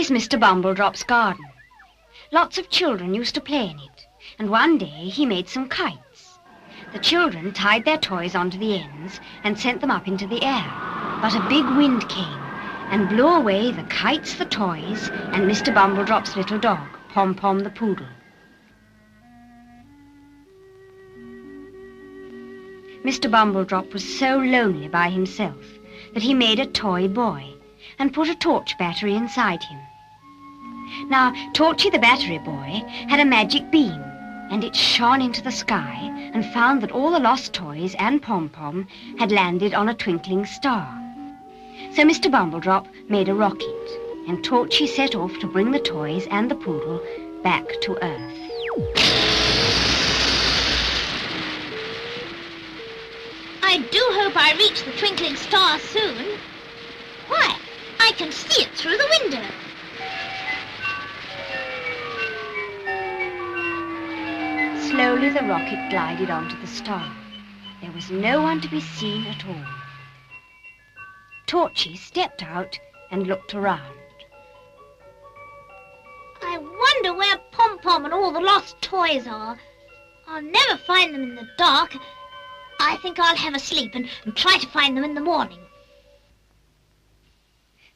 is Mr. Bumbledrop's garden. Lots of children used to play in it, and one day he made some kites. The children tied their toys onto the ends and sent them up into the air. But a big wind came and blew away the kites, the toys, and Mr. Bumbledrop's little dog, Pom-Pom the poodle. Mr. Bumbledrop was so lonely by himself that he made a toy boy and put a torch battery inside him. Now, Torchy the battery boy had a magic beam, and it shone into the sky and found that all the lost toys and Pom-Pom had landed on a twinkling star. So Mr. Bumbledrop made a rocket, and Torchy set off to bring the toys and the poodle back to Earth. I do hope I reach the twinkling star soon. Why, I can see it through the window. Slowly the rocket glided onto the star. There was no one to be seen at all. Torchy stepped out and looked around. I wonder where Pom-Pom and all the lost toys are. I'll never find them in the dark. I think I'll have a sleep and try to find them in the morning.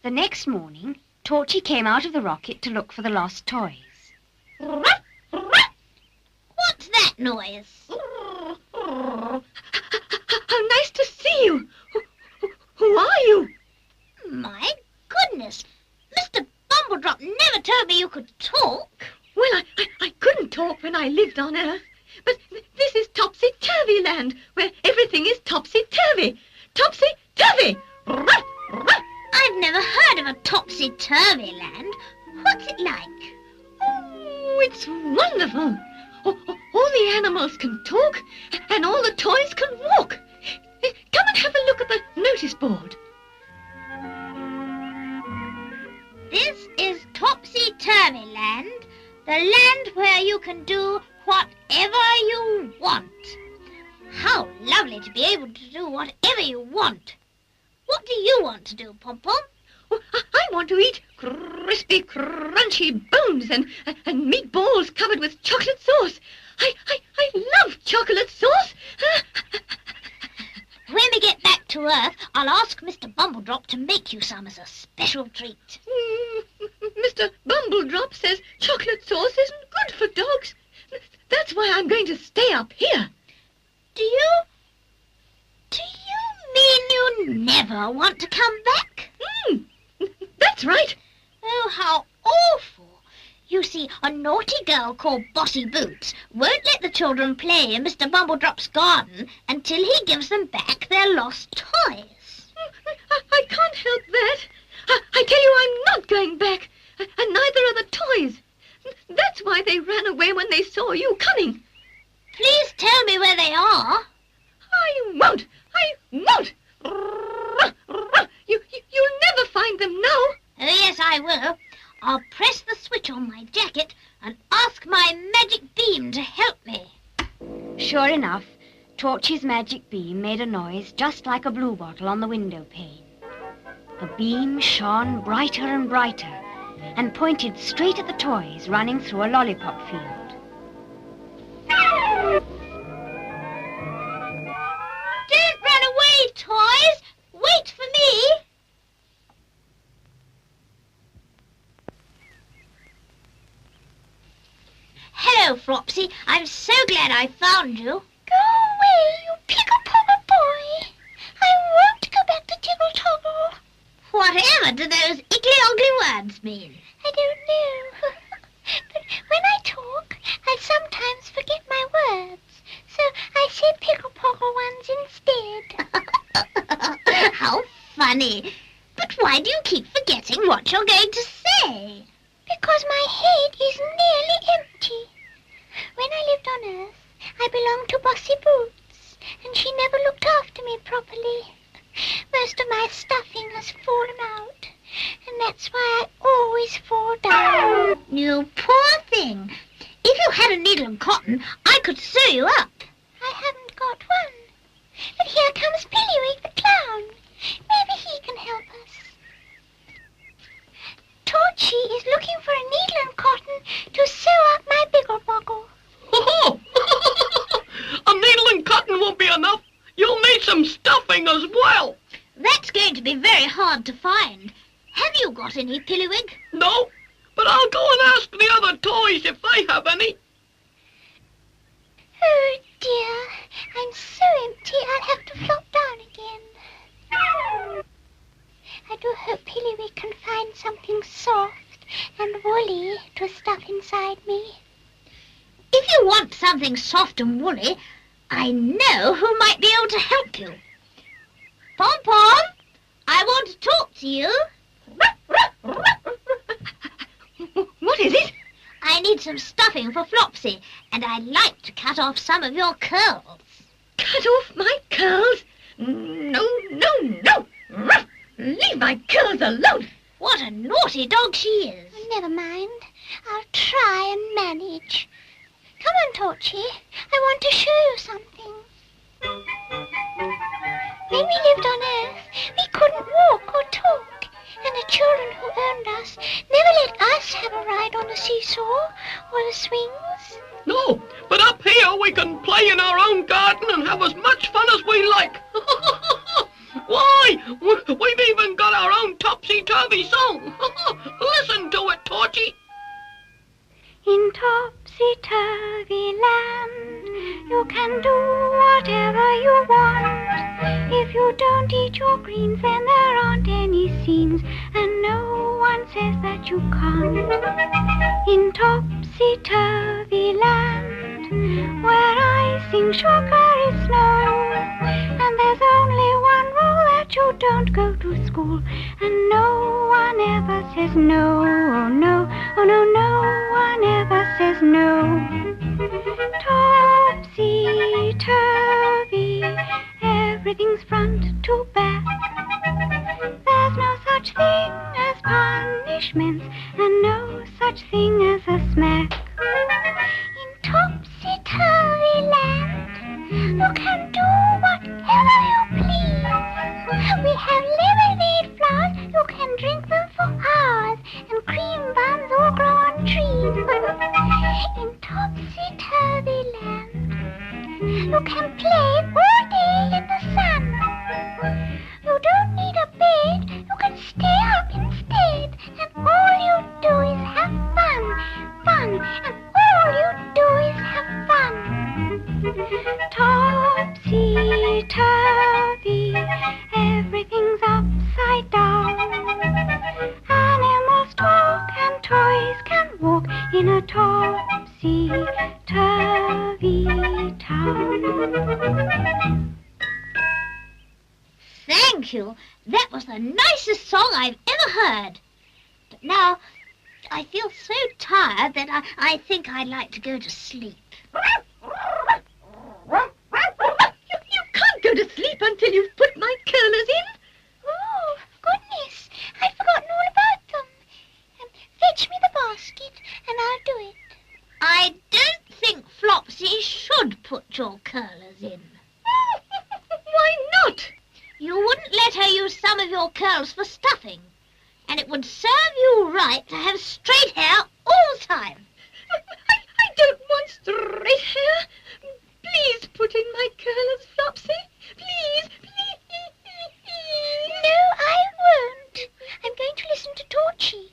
The next morning, Torchy came out of the rocket to look for the lost toys. What's that noise? How nice to see you. Who are you? My goodness, Mr. Bumbledrop never told me you could talk. Well, I couldn't talk when I lived on Earth. But this is Topsy-Turvy land, where everything is topsy-turvy. Topsy-turvy! I've never heard of a topsy-turvy land. What's it like? Oh, it's wonderful. All the animals can talk, and all the toys can walk. Come and have a look at the notice board. This is Topsy-Turvy land, the land where you can do whatever you want. How lovely to be able to do whatever you want. What do you want to do, Pom-Pom? Oh, I want to eat crispy, crunchy bones and meatballs covered with chocolate sauce. I love chocolate sauce. When we get back to Earth, I'll ask Mr. Bumbledrop to make you some as a special treat. Mr. Bumbledrop says chocolate sauce isn't good for dogs. That's why I'm going to stay up here. Do you mean you never want to come back? That's right. Oh, how awful. You see, a naughty girl called Bossy Boots won't let the children play in Mr. Bumbledrop's garden until he gives them back their lost toys. I can't help that. I tell you I'm not going back, and neither are the toys. That's why they ran away when they saw you coming. Please tell me where they are. I won't. You'll never find them now. Oh, yes, I will. I'll press the switch on my jacket and ask my magic beam to help me. Sure enough, Torchy's magic beam made a noise just like a bluebottle on the window pane. The beam shone brighter and brighter and pointed straight at the toys running through a lollipop field. Don't run away, toys! Wait for me! Hello, Flopsy. I'm so glad I found you. Go away, you pickle-pockle boy. I won't go back to Tiggle-Toggle. Whatever do those iggly-oggly words mean? I don't know. But when I talk, I sometimes forget my words. So I say pickle-pockle ones instead. How funny. But why do you keep forgetting what you're going to say? Because my head is nearly empty. When I lived on Earth, I belonged to Bossy Boots, and she never looked after me properly. Most of my stuffing has fallen out, and that's why I always fall down. You poor thing. If you had a needle and cotton, I could sew you up. I haven't got one. But here comes Pillywig the clown. Maybe he can help us. Torchy Torchy is looking for a needle and cotton to sew up my biggle boggle. Oh, a needle and cotton won't be enough. You'll need some stuffing as well. That's going to be very hard to find. Have you got any, Pillywig? No, but I'll go and ask the other toys if they have any. Oh, dear. I'm so empty I'll have to flop down again. I do hope Pillywig can find something soft and woolly to stuff inside me. If you want something soft and woolly, I know who might be able to help you. Pom-Pom, I want to talk to you. What is it? I need some stuffing for Flopsy, and I'd like to cut off some of your curls. Cut off my curls? No, no, no. Ruff! Leave my curls alone. What a naughty dog she is. Never mind. I'll try and manage. Come on, Torchy. I want to show you something. When we lived on Earth, we couldn't walk or talk, and the children who owned us never let us have a ride on the seesaw or the swings. No, but up here we can play in our own garden and have as much fun as we like. Why, we've even got our own Topsy-Turvey song. Listen to it, Torchy. In Topsy-Turvy land, you can do whatever you want. If you don't eat your greens, then there aren't any scenes, and no one says that you can't. In Topsy-Turvy land, where icing sugar is snow, and there's only one rule, that you don't go to school, and no one ever says no, oh no, oh no, no one ever says no. Topsy-Turvy, everything's front to back. There's no such thing as punishments, and no such thing as a smack. In Topsy-Turvy land, you can do whatever you please. We have lemonade flowers, you can drink them for hours, and cream buns all grow on trees. In Topsy-Turvy land, you can play all day in the sun. You don't need a bed, you can stay up instead, and all you do is have fun, fun, and all you do is have fun. Topsy-Turvy, everything's upside down. Animals talk and toys can walk in a topsy-turvy town. Thank you. That was the nicest song I've ever heard. But now, I feel so tired that I think I'd like to go to sleep. You can't go to sleep until you've put my curlers in. Oh, goodness. I'd forgotten all about them. Fetch me the basket and I'll do it. I don't think Flopsy should put your curlers in. Why not? You wouldn't let her use some of your curls for stuffing. And it would serve you right to have straight hair all the time. I don't want straight hair. Please put in my curlers, Flopsy. Please, please. No, I won't. I'm going to listen to Torchy.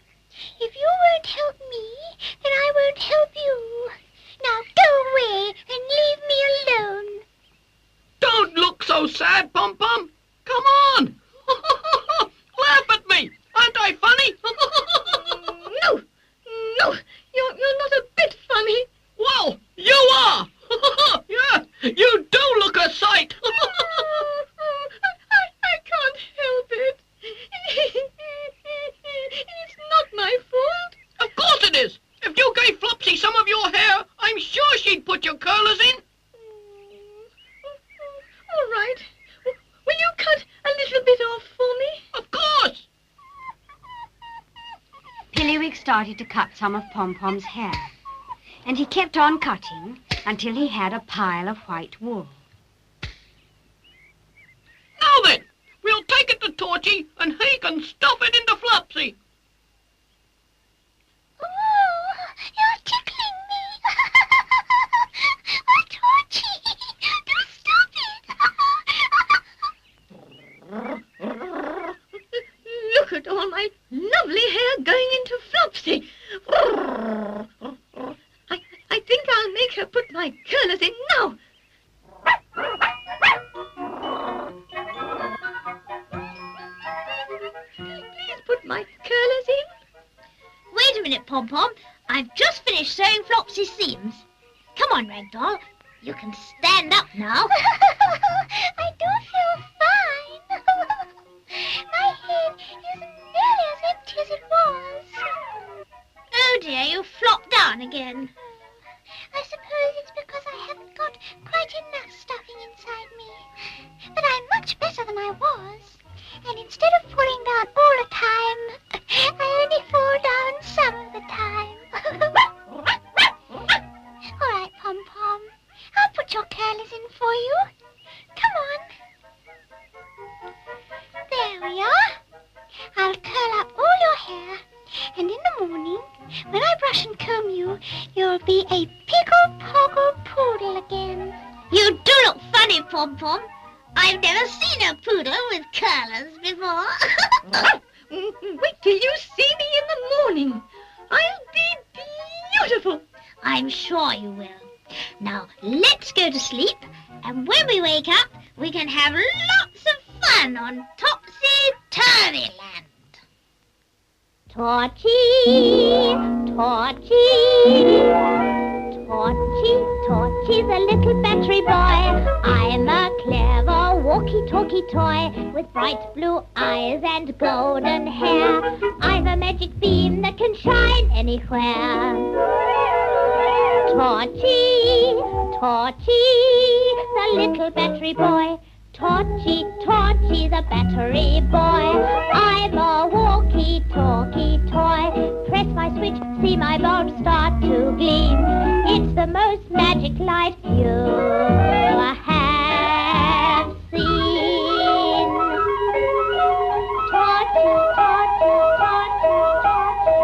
If you won't help me, then I won't help you. Now go away and leave me alone. Don't look so sad, Pom-Pom. Come on. Laugh at me. Aren't I funny? No, no, you're not a bit funny. Well, you are. Yeah, you do look a sight. I can't help it. It's not my fault. Of course it is. If you gave Flopsy some of your hair, I'm sure she'd put your curlers in. All right. Will you cut a little bit off for me? Of course. Pillywig started to cut some of Pom-Pom's hair, and he kept on cutting until he had a pile of white wool. Now then, we'll take it to Torchy and he can stuff it into Flopsy. her put my curlers in now. Please put my curlers in. Wait a minute, Pom-Pom. I've just finished sewing Flopsy's seams. Come on, Ragdoll. You can stand up now. I do feel fine. My head is nearly as empty as it was. Oh dear, you flopped down again. I suppose it's because I haven't got quite enough stuffing inside me. But I'm much better than I was. And instead of falling down all the time, I only fall down some of the time. All right, Pom-Pom. I'll put your curlers in for you. Come on. There we are. I'll curl up all your hair. And in the morning, when I brush and comb you, you'll be a pickle-poggle poodle again. You do look funny, Pom-Pom. I've never seen a poodle with curlers before. Wait till you see me in the morning. I'll be beautiful. I'm sure you will. Now, let's go to sleep, and when we wake up, we can have lots of fun on Topsy Turvey Land. Torchy, Torchy, Torchy, Torchy, the little battery boy. I'm a clever walkie-talkie toy with bright blue eyes and golden hair. I've a magic beam that can shine anywhere. Torchy, Torchy, the little battery boy. Torchy, Torchy, the battery boy. I'm a walkie-talkie toy. Press my switch, see my bulb start to gleam. It's the most magic light you have seen. Torchy, Torchy, Torchy, Torchy.